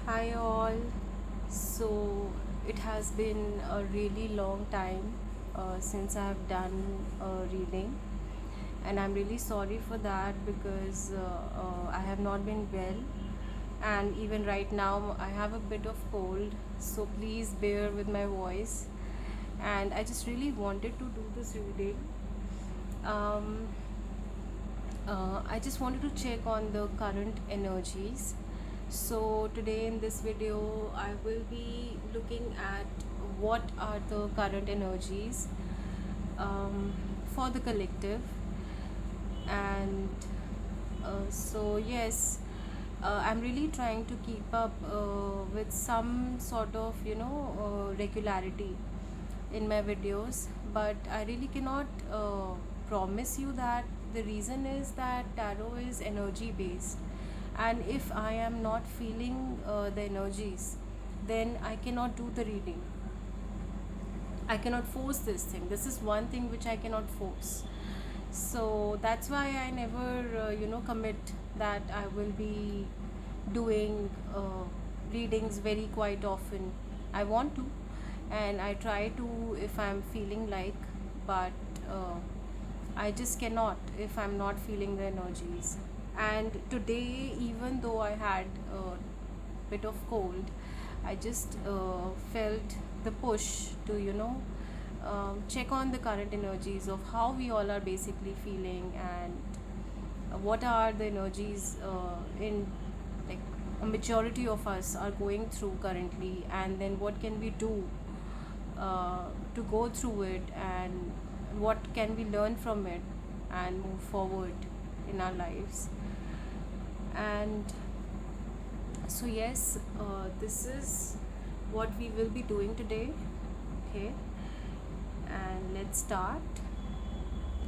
Hi all. So it has been a really long time since I have done reading, and I'm really sorry for that because I have not been well, and even right now I have a bit of cold. So please bear with my voice, and I just really wanted to do this reading. Um, I just wanted to check on the current energies. So today in this video, I will be looking at what are the current energies um, for the collective. And so yes, I'm really trying to keep up with some sort of regularity in my videos, but I really cannot promise you that. The reason is that tarot is energy based, and if I am not feeling the energies, then I cannot do the reading. I cannot force this thing. This is one thing which I cannot force. So that's why I never, commit that I will be doing readings very quite often. I want to, and I try to if I'm feeling like, but I just cannot if I'm not feeling the energies. And today, even though I had a bit of cold, I just felt the push to check on the current energies of how we all are basically feeling, and what are the energies in, like, a majority of us are going through currently, and then what can we do to go through it, and what can we learn from it and move forward in our lives. And so yes, this is what we will be doing today. Okay, and let's start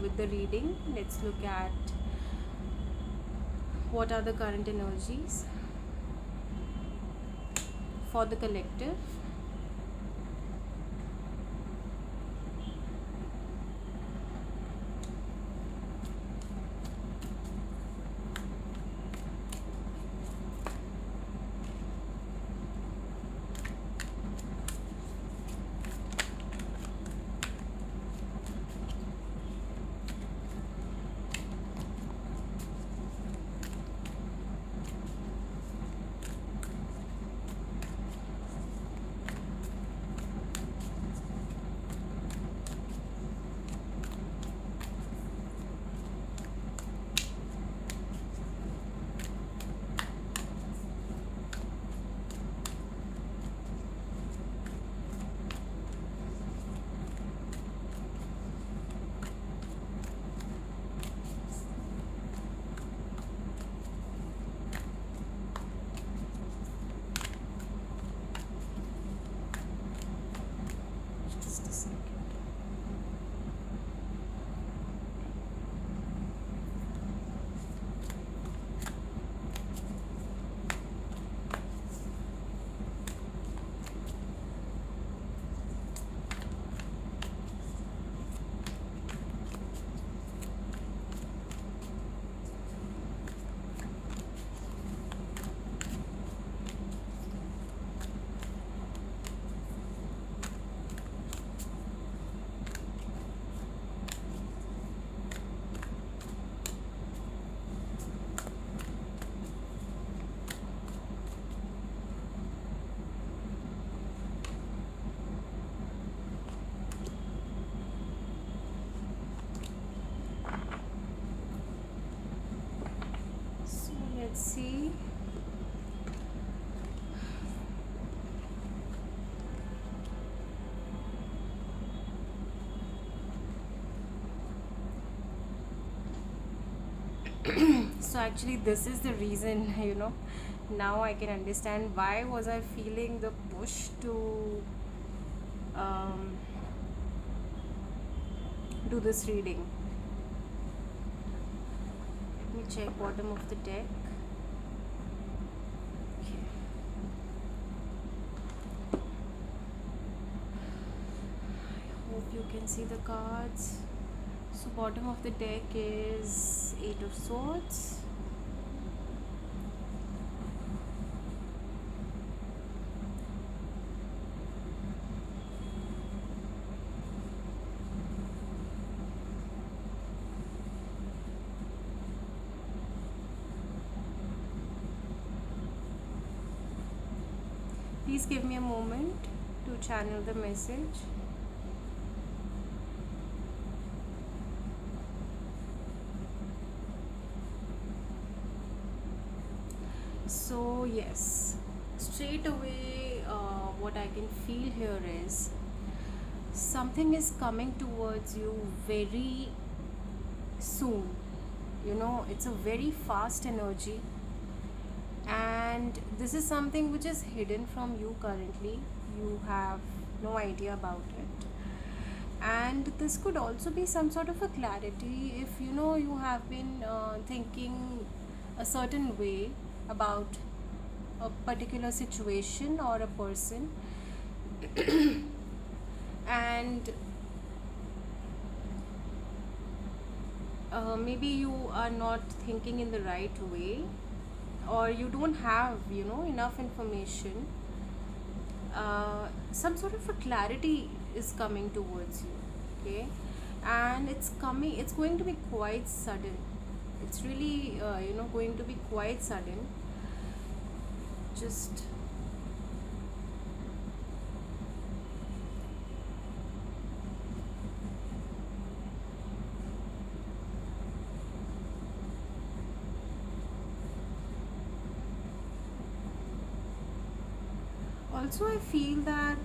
with the reading. Let's look at what are the current energies for the collective. Just a second. So let's see. So actually this is the reason, now I can understand why was I feeling the push to um, do this reading. Let me check bottom of the deck. Okay. I hope you can see the cards. So bottom of the deck is Eight of Swords, Please give me a moment to channel the message. So yes, straight away, what I can feel here is something is coming towards you very soon. It's a very fast energy, and this is something which is hidden from you currently. You have no idea about it, and this could also be some sort of a clarity if you have been thinking a certain way about a particular situation or a person, and maybe you are not thinking in the right way, or you don't have enough information. Some sort of a clarity is coming towards you, okay? And it's going to be quite sudden. It's really going to be quite sudden. Just also I feel that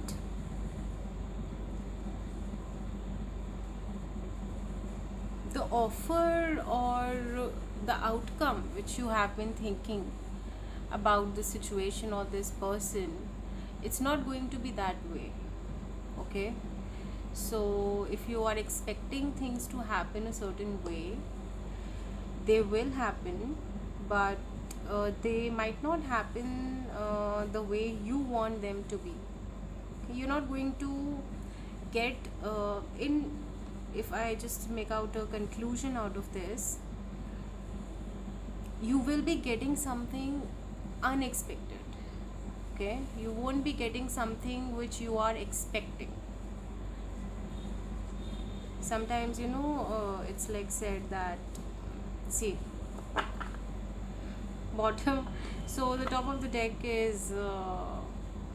the offer or the outcome which you have been thinking about the situation or this person, it's not going to be that way, okay? So if you are expecting things to happen a certain way, they will happen, but they might not happen the way you want them to be. Okay? You're not going to get in. If I just make out a conclusion out of this, you will be getting something unexpected, okay? You won't be getting something which you are expecting. Sometimes it's like said that, see, bottom, so the top of the deck is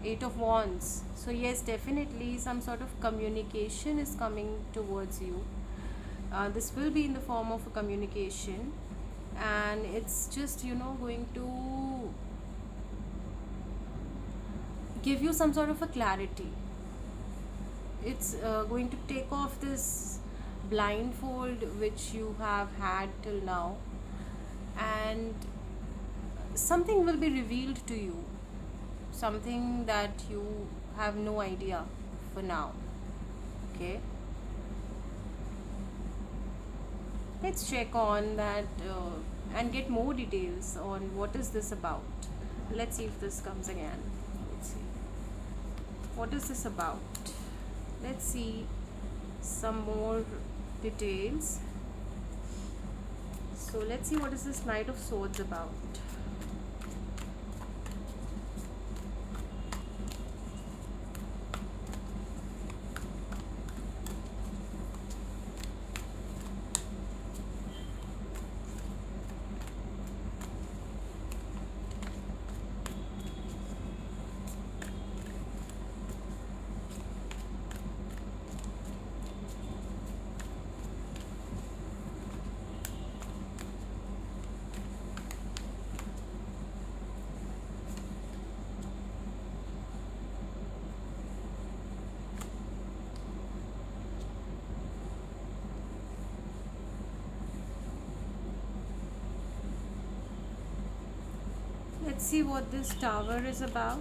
Eight of Wands. So yes, definitely some sort of communication is coming towards you. This will be in the form of a communication, and it's just going to give you some sort of a clarity. It's going to take off this blindfold which you have had till now, and something will be revealed to you, something that you have no idea for now, okay? Let's check on that and get more details on what is this about. Let's see if this comes again. Let's see, what is this about? Let's see some more details. So let's see what is this Knight of Swords about. Let's see what this Tower is about.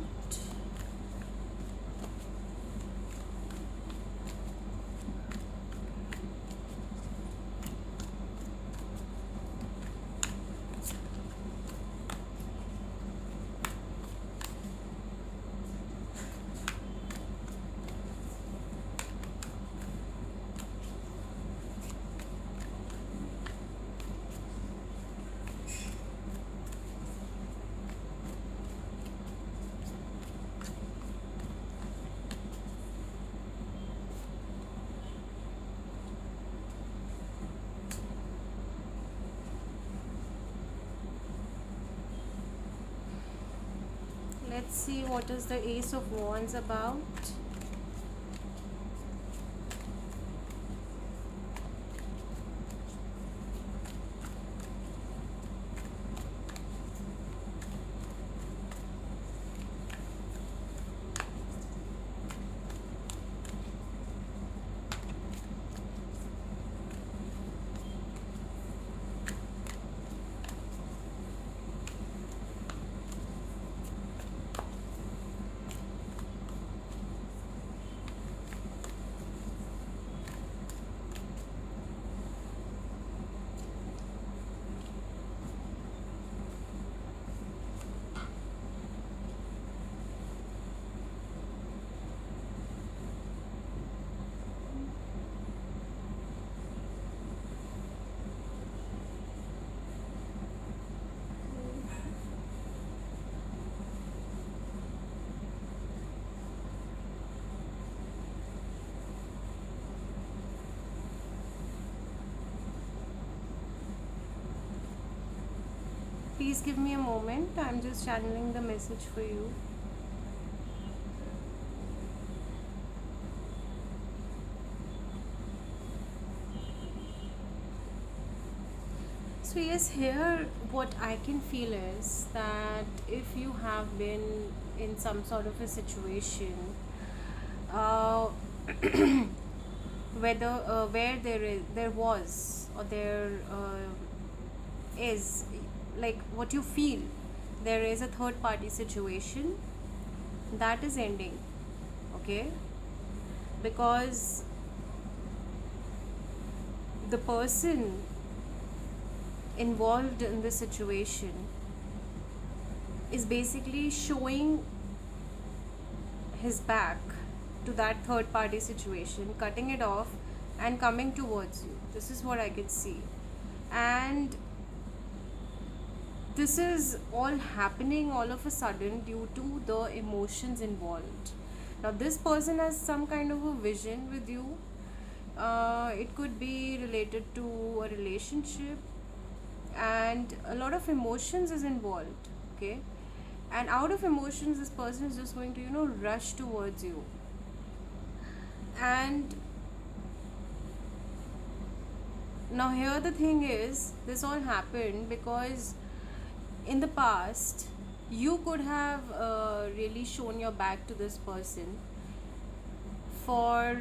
Let's see what is the Ace of Wands about. Please give me a moment. I'm just channeling the message for you. So yes, here what I can feel is that if you have been in some sort of a situation, uh, where there was or there is, like what you feel, there is a third party situation that is ending, okay? Because the person involved in this situation is basically showing his back to that third party situation, cutting it off and coming towards you. This is what I could see. And this is all happening all of a sudden due to the emotions involved. Now, this person has some kind of a vision with you. It could be related to a relationship, and a lot of emotions is involved, okay? And out of emotions, this person is just going to, rush towards you. And now, here the thing is, this all happened because in the past you could have really shown your back to this person for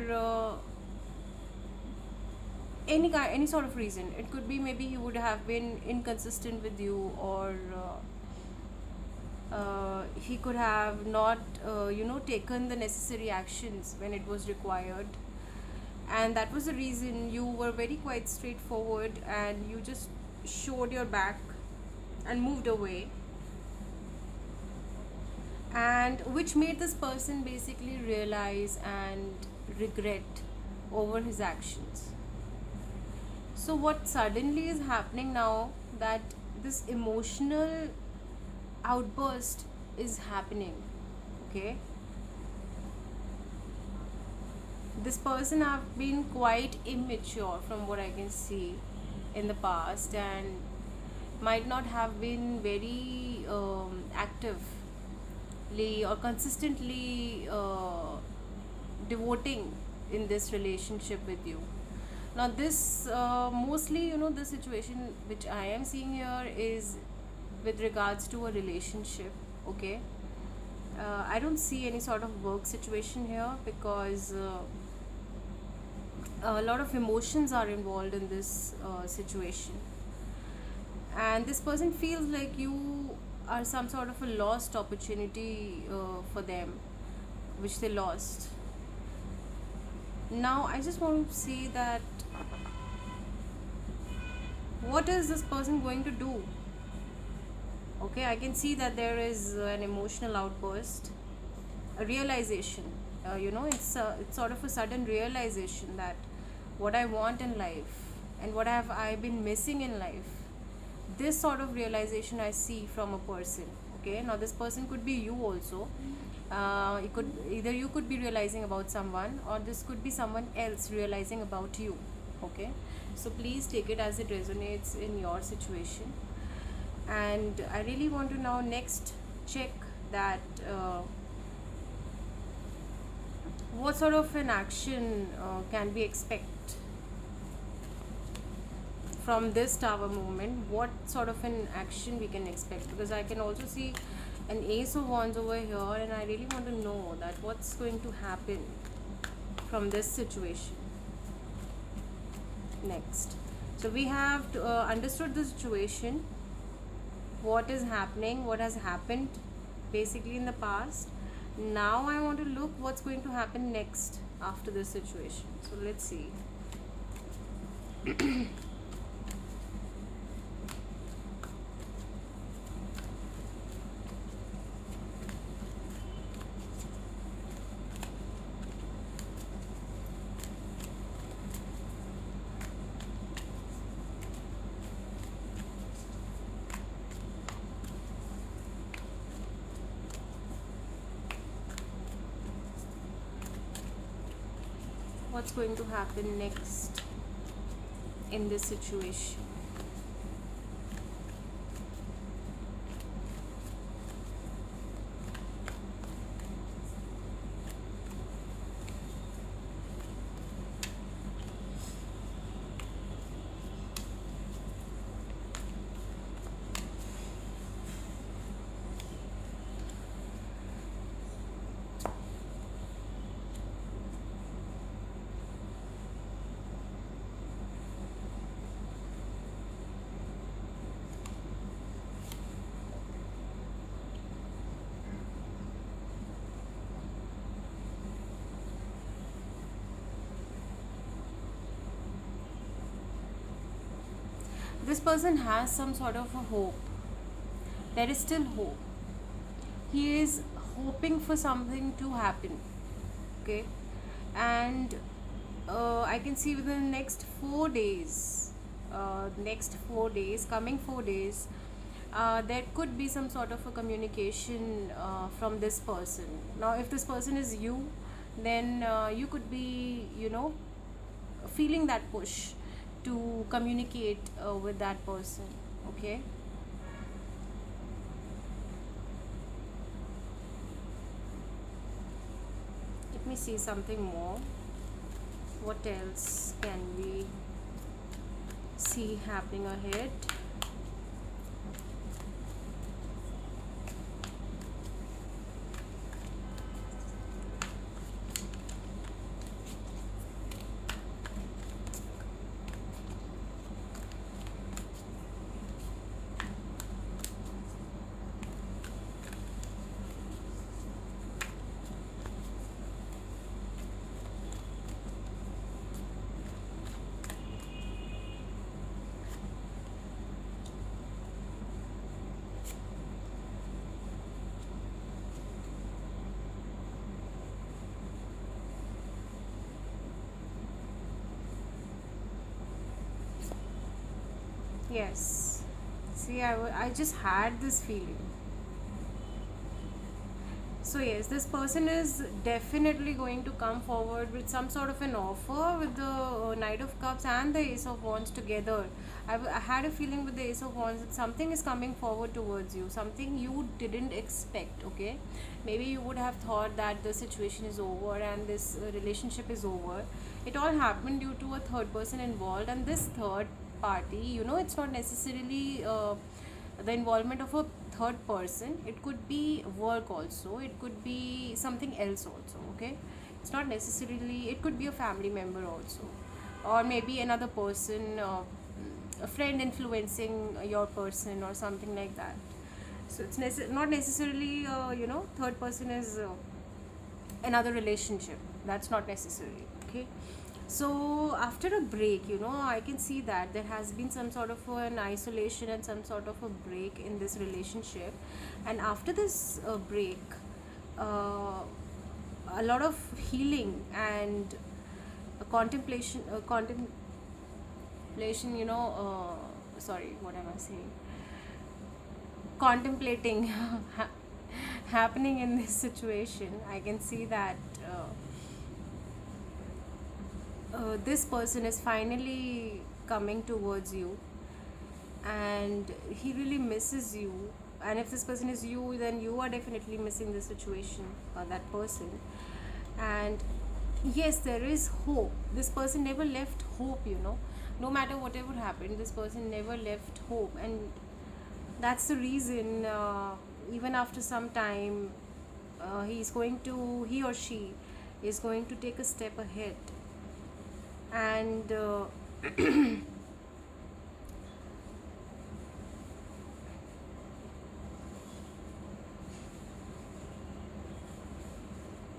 any sort of reason. It could be maybe he would have been inconsistent with you, or he could have not taken the necessary actions when it was required, and that was the reason you were very quite straightforward and you just showed your back and moved away, and which made this person basically realize and regret over his actions. So what suddenly is happening now, that this emotional outburst is happening, okay? This person have been quite immature from what I can see in the past, and might not have been very actively or consistently devoting in this relationship with you. Now this mostly, the situation which I am seeing here is with regards to a relationship, okay? I don't see any sort of work situation here, because a lot of emotions are involved in this situation, and this person feels like you are some sort of a lost opportunity for them, which they lost. Now I just want to say that what is this person going to do? Okay, I can see that there is an emotional outburst, a realization. It's sort of a sudden realization that what I want in life and what have I been missing in life. This sort of realization I see from a person. Okay, now this person could be you also. You could be realizing about someone, or this could be someone else realizing about you. Okay, so please take it as it resonates in your situation. And I really want to now next check that what sort of an action can we expect from this tower movement. What sort of an action we can expect, because I can also see an ace of wands over here, and I really want to know that what's going to happen from this situation next. So we have understood the situation, what is happening, what has happened basically in the past. Now I want to look what's going to happen next after this situation. So let's see. What's going to happen next in this situation? This person has some sort of a hope. There is still hope. He is hoping for something to happen. Okay, and I can see within the next 4 days, coming 4 days, there could be some sort of a communication from this person. Now, if this person is you, then you could be, feeling that push to communicate with that person. Okay. Let me see something more. What else can we see happening ahead? Yes. See, I just had this feeling. So yes, this person is definitely going to come forward with some sort of an offer with the Knight of Cups and the Ace of Wands together. I had a feeling with the Ace of Wands that something is coming forward towards you, something you didn't expect. Okay, maybe you would have thought that the situation is over and this relationship is over. It all happened due to a third person involved, and this third party, it's not necessarily the involvement of a third person. It could be work also, it could be something else also. Okay, it's not necessarily, it could be a family member also, or maybe another person, a friend influencing your person or something like that. So it's not necessarily, third person is another relationship. That's not necessary. Okay, so after a break, I can see that there has been some sort of an isolation and some sort of a break in this relationship. And after this break, uh, a lot of healing and contemplation, sorry, what am I saying, contemplating happening in this situation. I can see that this person is finally coming towards you, and he really misses you. and if this person is you, then you are definitely missing the situation, that person. And yes, there is hope. This person never left hope, no matter whatever happened, this person never left hope. And that's the reason, even after some time, he or she is going to take a step ahead. And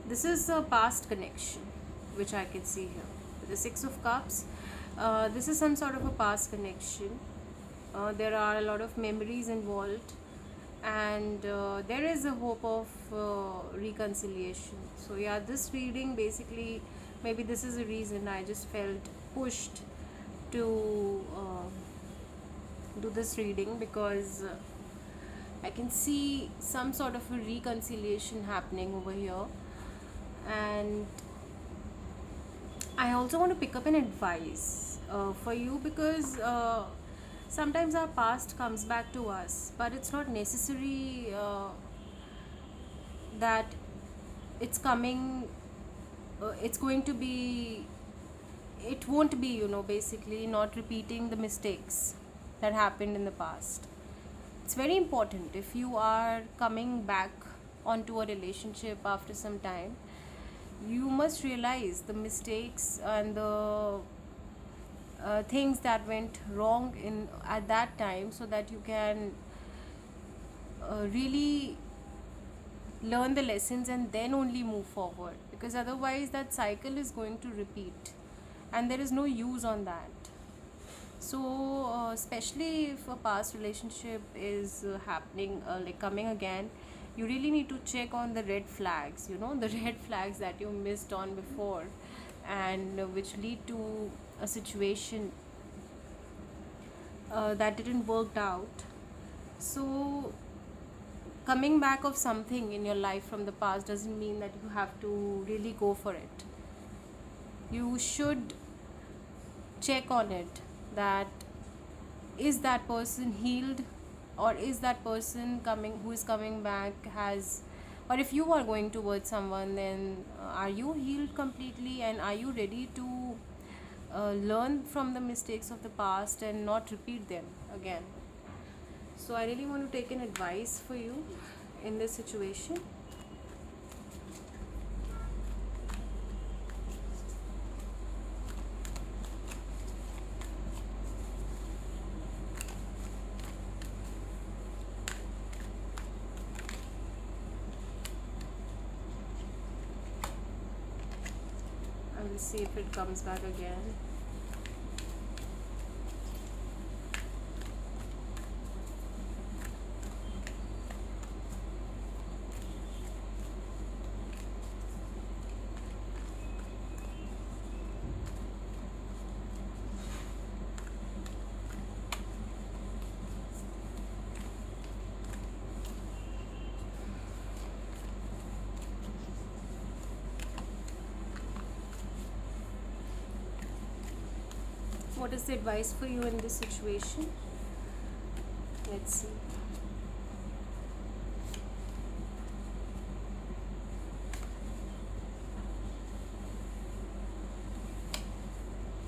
this is a past connection which I can see here. The Six of Cups, this is some sort of a past connection. There are a lot of memories involved, and there is a hope of reconciliation. So yeah, this reading basically, maybe this is the reason I just felt pushed to do this reading, because I can see some sort of a reconciliation happening over here. And I also want to pick up an advice for you, because sometimes our past comes back to us, but it's not necessary that it's coming, it's going to be, it won't be, basically not repeating the mistakes that happened in the past. It's very important, if you are coming back onto a relationship after some time, you must realize the mistakes and the things that went wrong in at that time, so that you can really learn the lessons and then only move forward, because otherwise that cycle is going to repeat and there is no use on that. So especially if a past relationship is happening, like coming again, you really need to check on the red flags, the red flags that you missed on before, and which lead to a situation that didn't work out. So coming back of something in your life from the past doesn't mean that you have to really go for it. You should check on it, that is that person healed, or is that person who is coming back has, or if you are going towards someone, then are you healed completely, and are you ready to learn from the mistakes of the past and not repeat them again. So I really want to take an advice for you in this situation. I will see if it comes back again. What is the advice for you in this situation? Let's see.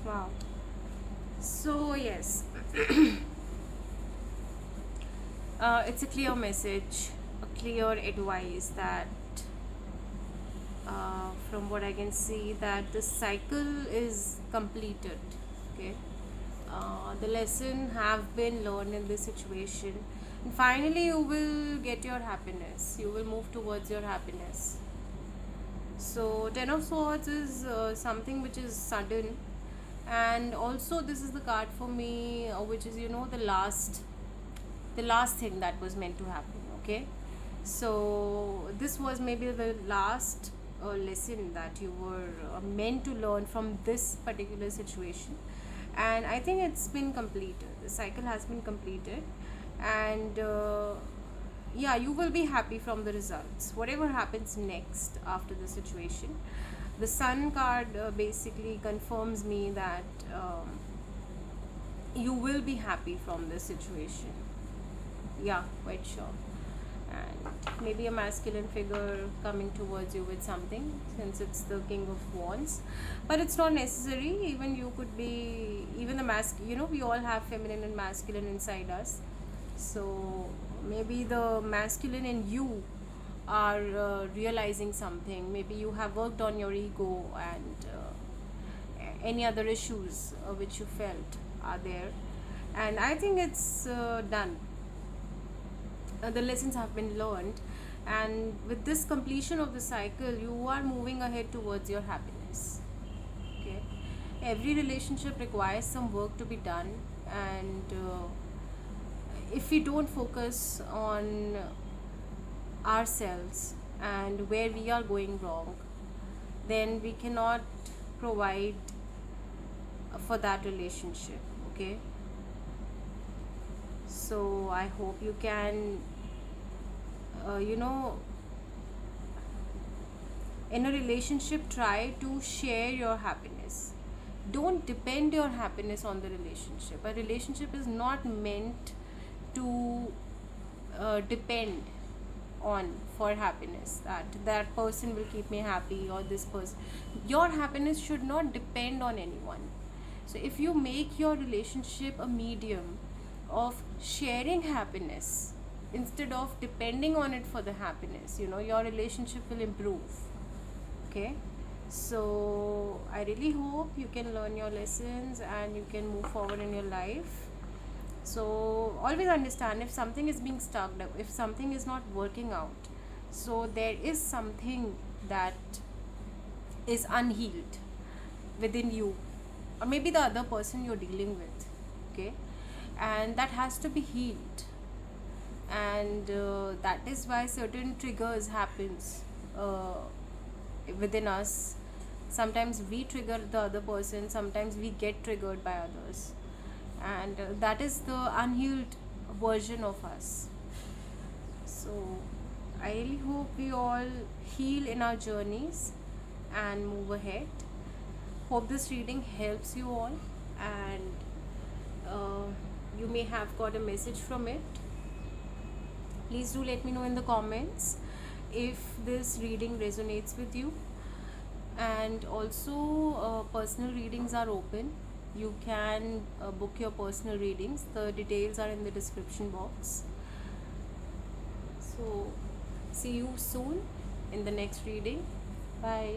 Wow. So yes, it's a clear message, a clear advice that from what I can see, that the cycle is completed. Okay, the lesson have been learned in this situation, and finally you will get your happiness, you will move towards your happiness. So Ten of Swords is something which is sudden, and also this is the card for me, which is the last thing that was meant to happen. Okay, so this was maybe the last lesson that you were meant to learn from this particular situation, and I think it's been completed, the cycle has been completed. And yeah, you will be happy from the results, whatever happens next after the situation. The Sun card basically confirms me that you will be happy from this situation. Yeah, quite sure. And maybe a masculine figure coming towards you with something, since it's the king of wands. But it's not necessary. Even you could be, even the we all have feminine and masculine inside us. So maybe the masculine in you are realizing something. Maybe you have worked on your ego, and any other issues which you felt are there. And I think it's done. The lessons have been learned, and with this completion of the cycle, you are moving ahead towards your happiness. Okay, every relationship requires some work to be done, and if we don't focus on ourselves and where we are going wrong, then we cannot provide for that relationship. Okay, so I hope you can you know in a relationship, try to share your happiness. Don't depend your happiness on the relationship. A relationship is not meant to depend on for happiness, that that person will keep me happy, or this person. Your happiness should not depend on anyone. So if you make your relationship a medium of sharing happiness instead of depending on it for the happiness, your relationship will improve. Okay, so I really hope you can learn your lessons and you can move forward in your life. So always understand, if something is being stuck, if something is not working out, so there is something that is unhealed within you, or maybe the other person you're dealing with. Okay, and that has to be healed. And that is why certain triggers happens within us. Sometimes we trigger the other person, sometimes we get triggered by others, and that is the unhealed version of us. So I really hope we all heal in our journeys and move ahead. Hope this reading helps you all, and uh, you may have got a message from it. Please do let me know in the comments if this reading resonates with you. And also, personal readings are open. You can book your personal readings. The details are in the description box. So see you soon in the next reading. Bye.